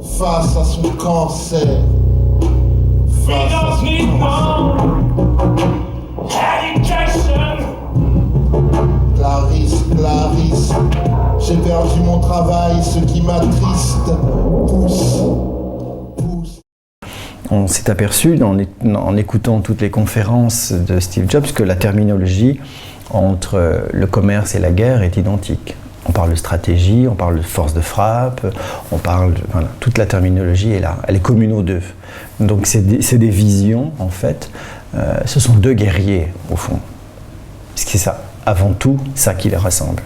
face à son cancer. Face à son cancer. Clarisse, Clarisse, j'ai perdu mon travail, ce qui m'attriste. Pousse. On s'est aperçu en écoutant toutes les conférences de Steve Jobs que la terminologie entre le commerce et la guerre est identique. On parle de stratégie, on parle de force de frappe, on parle de, voilà, toute la terminologie est là, elle est commune aux deux. Donc c'est des visions en fait, ce sont deux guerriers au fond. C'est ça, avant tout, ça qui les rassemble.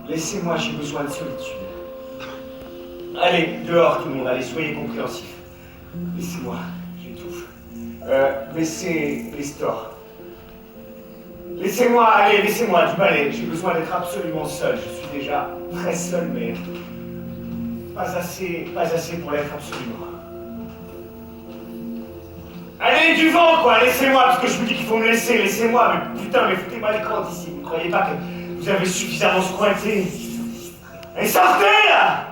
Laissez-moi, j'ai besoin de solitude. Allez, dehors tout le monde, allez, soyez compréhensifs. Laissez-moi, j'étouffe. Baissez les stores. Laissez-moi, allez, laissez-moi du balai. J'ai besoin d'être absolument seul. Je suis déjà très seul, mais pas assez pour l'être absolument. Allez, du vent, quoi, laissez-moi, parce que je vous dis qu'il faut me laisser, laissez-moi, mais putain, mais foutez-moi l'écran d'ici. Vous ne croyez pas que vous avez suffisamment squatté? Et sortez, là!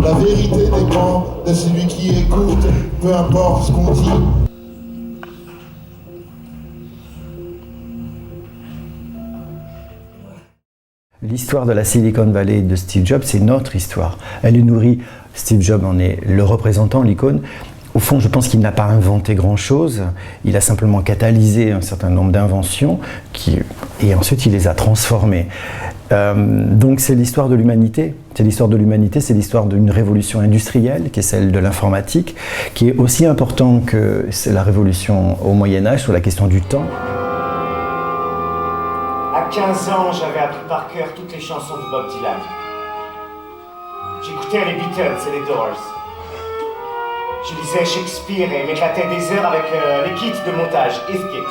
La vérité dépend de celui qui écoute, peu importe ce qu'on dit. L'histoire de la Silicon Valley de Steve Jobs, c'est notre histoire. Elle est nourrie, Steve Jobs en est le représentant, l'icône. Au fond, je pense qu'il n'a pas inventé grand-chose, il a simplement catalysé un certain nombre d'inventions et ensuite il les a transformées. Donc c'est l'histoire de l'humanité. C'est l'histoire de l'humanité, c'est l'histoire d'une révolution industrielle qui est celle de l'informatique, qui est aussi importante que c'est la révolution au Moyen-Âge sur la question du temps. À 15 ans, j'avais appris par cœur toutes les chansons de Bob Dylan. J'écoutais les Beatles et les Doors. Je lisais Shakespeare et m'éclatais des heures avec les kits de montage Heathkit.